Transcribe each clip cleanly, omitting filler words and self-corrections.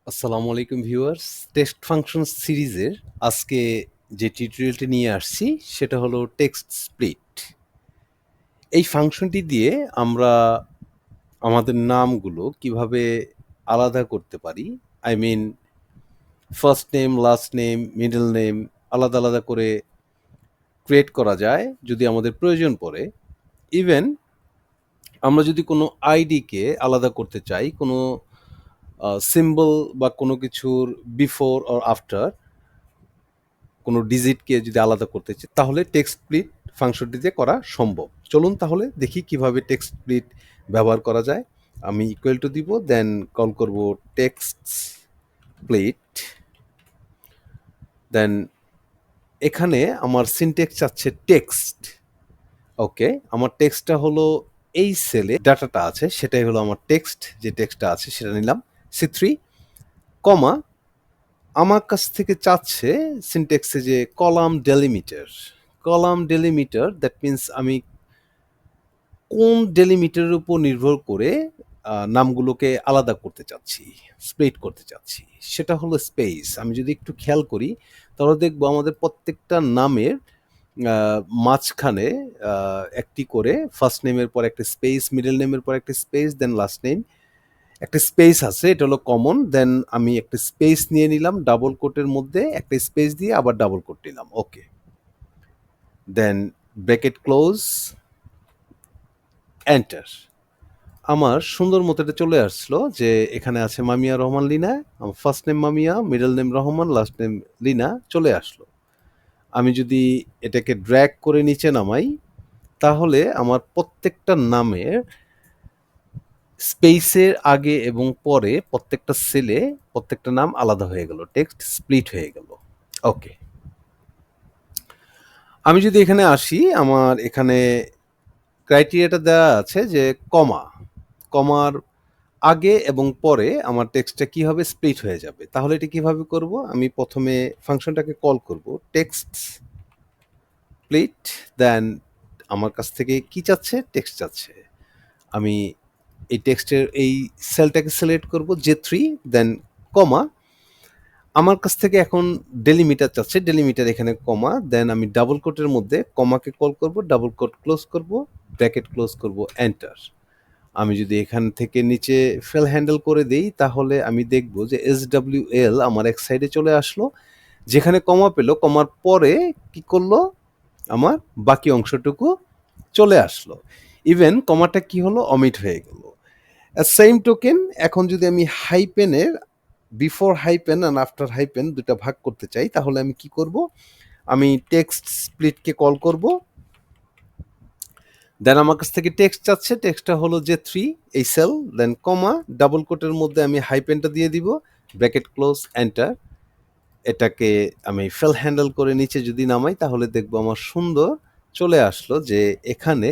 আসসালামু আলাইকুম viewers. Text function সিরিজের আজকে যে টিউটোরিয়ালটি নিয়ে আসছি সেটা হলো টেক্সট স্প্লিট। এই ফাংশনটি দিয়ে আমরা আমাদের নামগুলো কিভাবে আলাদা করতে পারি। I mean first name, last name, middle name আলাদা আলাদা করে ক্রিয়েট করা যায় যদি আমাদের প্রয়োজন পড়ে। ইভেন আমরা যদি কোনো আইডিকে আলাদা করতে চাই, কোনো সিম্বল বা কোনো কিছুর বিফোর অর আফটার কোনো ডিজিটকে যদি আলাদা করতে চাই তাহলে টেক্সট স্প্লিট ফাংশনটি দিয়ে করা সম্ভব। চলুন তাহলে দেখি কিভাবে টেক্সট স্প্লিট ব্যবহার করা যায়। আমি ইকুয়াল টু দিব, দেন কল করব টেক্সট স্প্লিট। দেন এখানে আমার সিনট্যাক্স চাচ্ছে টেক্সট। ওকে, আমার টেক্সটটা হলো এই সেলে ডাটাটা আছে সেটাই হলো আমার টেক্সট। যে টেক্সটটা আছে সেটা নিলাম C3, কমা আমার কাছ থেকে চাচ্ছে সিনট্যাক্সে যে column delimiter. Column delimiter that means আমি কোন ডেলিমিটারের উপর নির্ভর করে নামগুলোকে আলাদা করতে চাচ্ছি, স্প্লিট করতে চাচ্ছি, সেটা হলো স্পেস। আমি যদি একটু খেয়াল করি তাহলে দেখবো আমাদের প্রত্যেকটা নামের মাঝখানে একটি করে ফার্স্ট নেমের পর একটা স্পেস, মিডল নেমের পর একটা স্পেস, দেন লাস্ট নেম একটা স্পেস আছে, এটা হলো কমন। দেন আমি একটা স্পেস নিয়ে নিলাম, ডাবল কোটের মধ্যে একটা স্পেস দিয়ে আবার ডাবল কোট নিলাম। ওকে, দেন ব্র্যাকেট ক্লোজ, এন্টার। আমার সুন্দর মতো এটা চলে আসলো যে এখানে আছে মামিয়া রহমান লিনা। আমার first name Mamiya, middle name Rahman, last name Lina চলে আসলো। আমি যদি এটাকে ড্র্যাগ করে নিচে নামাই তাহলে আমার প্রত্যেকটা নামের স্পেসের আগে এবং পরে প্রত্যেকটা সেলে প্রত্যেকটা নাম আলাদা হয়ে গেল, টেক্সট স্প্লিট হয়ে গেল। ওকে, আমি যদি এখানে আসি, আমার এখানে ক্রাইটেরিয়াটা দেওয়া আছে যে কমা, কমার আগে এবং পরে আমার টেক্সটটা কি হবে, স্প্লিট হয়ে যাবে। তাহলে এটা কিভাবে করব, আমি প্রথমে ফাংশনটাকে কল করব টেক্সট স্প্লিট। দেন আমার কাছ থেকে কি চাচ্ছে, টেক্সট চাচ্ছে। আমি এই টেক্সটের এই সেলটাকে সিলেক্ট করব J3, দেন কমা আমার কাছ থেকে এখন ডেলিমিটার চাচ্ছে, ডেলিমিটার এখানে কমা, দেন আমি ডাবল কোটের মধ্যে কমাকে কল করব, ডাবল কোট ক্লোজ করব, ব্র্যাকেট ক্লোজ করব, এন্টার। আমি যদি এখান থেকে নিচে ফেল হ্যান্ডেল করে দেই তাহলে আমি দেখব যে SWL আমার এক সাইডে চলে আসলো, যেখানে কমা পেলো কমার পরে কি করলো, আমার বাকি অংশটুকু চলে আসলো। ইভেন কমাটা কি হলো, অমিট হয়ে গেল। সেম টোকেন এখন যদি আমি হাইপেনের before hyphen and after hyphen দুটা ভাগ করতে চাই তাহলে আমি কি করব, আমি টেক্সট স্প্লিটকে কল করব। দেন আমার কাছ থেকে টেক্সট চাচ্ছে, টেক্সটটা হলো J3 এই সেল, দেন কমা ডাবল কোটের মধ্যে আমি হাইপেনটা দিয়ে দিব, ব্র্যাকেট ক্লোজ, এন্টার। এটাকে আমি ফেল হ্যান্ডেল করে নিচে যদি নামাই তাহলে দেখবো আমার সুন্দর চলে আসলো যে এখানে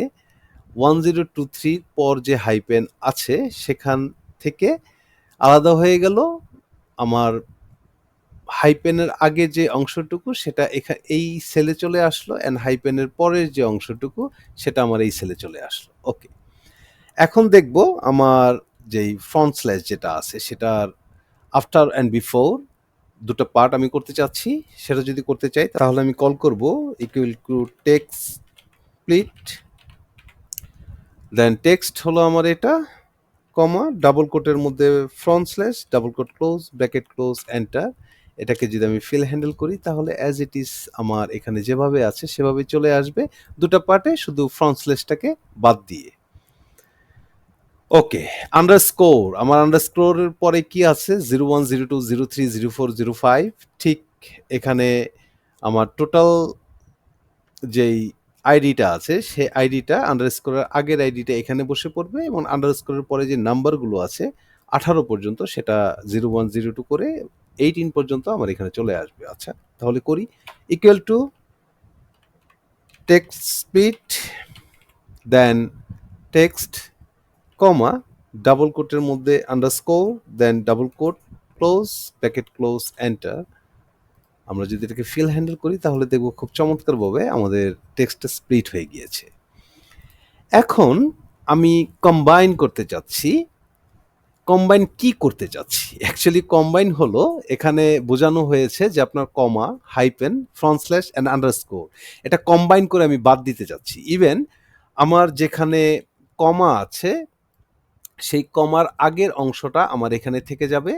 1023 পর যে হাইপেন আছে সেখান থেকে আলাদা হয়ে গেল। আমার হাইপেনের আগে যে অংশটুকু সেটা এই সেলে চলে আসলো, অ্যান্ড হাইপেনের পরের যে অংশটুকু সেটা আমার এই সেলে চলে আসলো। ওকে, এখন দেখব আমার যেই ফ্রন্ট স্ল্যাশ যেটা আছে সেটার আফটার অ্যান্ড বিফোর দুটো পার্ট আমি করতে চাচ্ছি। সেটা যদি করতে চাই তাহলে আমি কল করব equal to text split, then text হলো আমার এটা, কমা ডাবল কোটের মধ্যে front slash, double quote close, bracket close, enter. এটাকে যদি আমি ফিল হ্যান্ডেল করি তাহলে অ্যাজ ইট ইজ আমার এখানে যেভাবে আছে সেভাবে চলে আসবে, দুটো পার্টে শুধু ফ্রন্ট স্ল্যাশটাকে বাদ দিয়ে। ওকে, আন্ডারস্কোর, আমার আন্ডারস্কোরের পরে কি আছে, 01, 02, 03, 04, 05। ঠিক এখানে আমার টোটাল যেই আইডিটা আছে সেই আইডিটা আন্ডারস্কোরের আগের আইডিটা এখানে বসে পড়বে এবং আন্ডারস্কোরের পরে যে নাম্বারগুলো আছে 18 পর্যন্ত সেটা 01, 02 করে 18 পর্যন্ত আমার এখানে চলে আসবে। আচ্ছা, তাহলে করি equal to text split, then text comma double কোটের মধ্যে underscore, then double quote close, bracket close, enter. আমরা যদি এটাকে ফিল হ্যান্ডেল করি তাহলে দেখব খুব চমৎকারভাবে আমাদের টেক্সটটা স্প্লিট হয়ে গিয়েছে। এখন আমি কম্বাইন করতে চাচ্ছি কম্বাইন কি করতে চাচ্ছি? অ্যাকচুয়ালি কম্বাইন হলো এখানে বোঝানো হয়েছে যে আপনার comma, hyphen, front slash and underscore এটা কম্বাইন করে আমি বাদ দিতে চাচ্ছি। ইভেন আমার যেখানে কমা আছে সেই কমার আগের অংশটা আমার এখানে থেকে যাবে,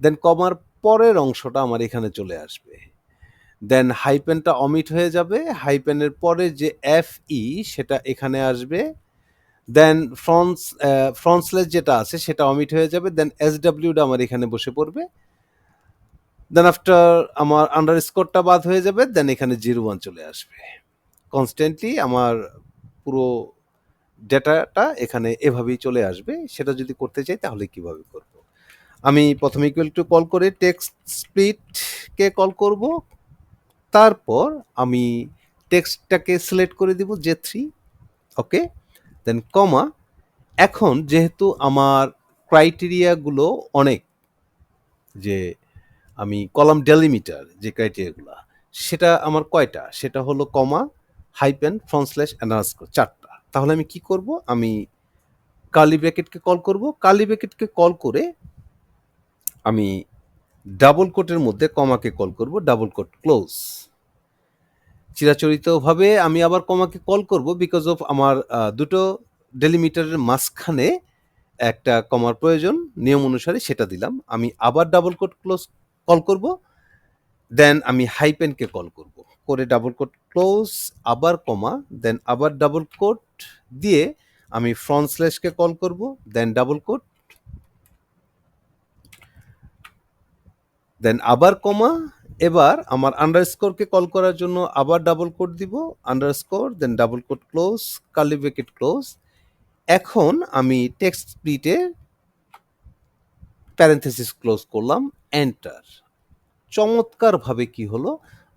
দেন কমার পরের অংশটা আমার এখানে চলে আসবে, দেন হাইপেনটা অমিট হয়ে যাবে, হাইপেনের পরে যে এফ ই সেটা এখানে আসবে, দেন ফ্রন্ট স্ল্যাশ যেটা আছে সেটা অমিট হয়ে যাবে, দেন এস ডাব্লিউটা আমার এখানে বসে পড়বে, দেন আফটার আমার আন্ডার স্কোরটা বাদ হয়ে যাবে, দেন এখানে 01 চলে আসবে। কনস্ট্যান্টলি আমার পুরো ডেটাটা এখানে এভাবেই চলে আসবে। সেটা যদি করতে চাই তাহলে কিভাবে করব? আমি প্রথমে ইকুয়াল টু কল করে টেক্সট স্প্লিটকে কল করব, তারপর আমি টেক্সটটাকে সিলেক্ট করে দিব J3, ওকে, দেন কমা। এখন যেহেতু আমার ক্রাইটেরিয়াগুলো অনেক, যে আমি কলাম ডেলিমিটার যে ক্রাইটেরিয়াগুলো সেটা আমার কয়টা, সেটা হলো কমা, হাইপেন, ফ্রন্ট স্ল্যাশ, আন্ডারস্কোর, 4টা। তাহলে আমি কি করব? আমি কার্লি ব্র্যাকেটকে কল করব, কার্লি ব্র্যাকেটকে কল করে আমি ডাবল কোটের মধ্যে কমাকে কল করব, ডাবল কোট ক্লোজ। চিরাচরিতভাবে আমি আবার কমাকে কল করব বিকজ অফ আমার দুটো ডেলিমিটারের মাঝখানে একটা কমার প্রয়োজন, নিয়ম অনুসারে সেটা দিলাম। আমি আবার ডাবল কোট ক্লোজ কল করব, দেন আমি হাইপেনকে কল করব, করে ডাবল কোট ক্লোজ, আবার কমা, দেন আবার ডাবল কোট দিয়ে আমি ফ্রন্ট স্ল্যাশকে কল করব, দেন ডাবল কোট, দেন আবার কমা। এবার আমার আন্ডারস্কোরকে কল করার জন্য আবার ডাবল কোট দিব, underscore, then double quote close, curly bracket close. এখন আমি টেক্সট স্প্লিটে প্যারেনথেসিস ক্লোজ করলাম, এন্টার। চমৎকারভাবে কি হলো,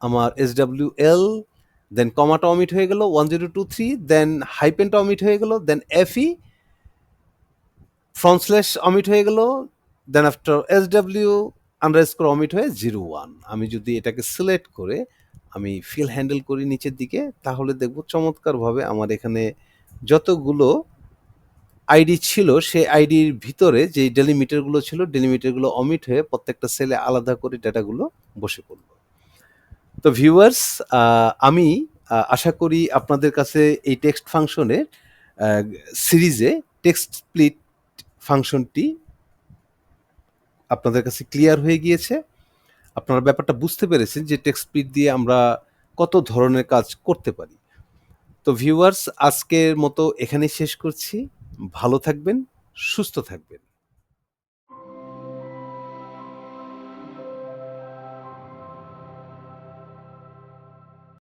আমার SWL, দেন কমাটা অমিট হয়ে গেল 1023, দেন হাইপেনটা অমিট হয়ে গেল, then FE, front slash omit হয়ে গেল, then after SW underscore omit হয়ে 01। আমি যদি এটাকে সিলেক্ট করে আমি ফিল হ্যান্ডেল করি নিচের দিকে, তাহলে দেখব চমৎকারভাবে আমার এখানে যতগুলো আইডি ছিল সেই আইডির ভিতরে যে ডেলিমিটারগুলো ছিল, ডেলিমিটারগুলো অমিট হয়ে প্রত্যেকটা সেলে আলাদা করে ডেটাগুলো বসে পড়ল। তো ভিউয়ার্স, আমি আশা করি আপনাদের কাছে এই টেক্সট ফাংশনের সিরিজে টেক্সট স্প্লিট ফাংশনটি আপনাদের কাছে ক্লিয়ার হয়ে গিয়েছে। আপনারা ব্যাপারটা বুঝতে পেরেছেন যে টেক্সট স্প্লিট দিয়ে আমরা কত ধরনের কাজ করতে পারি। তো ভিউয়ার্স, আজকের মতো এখানেই শেষ করছি। ভালো থাকবেন, সুস্থ থাকবেন।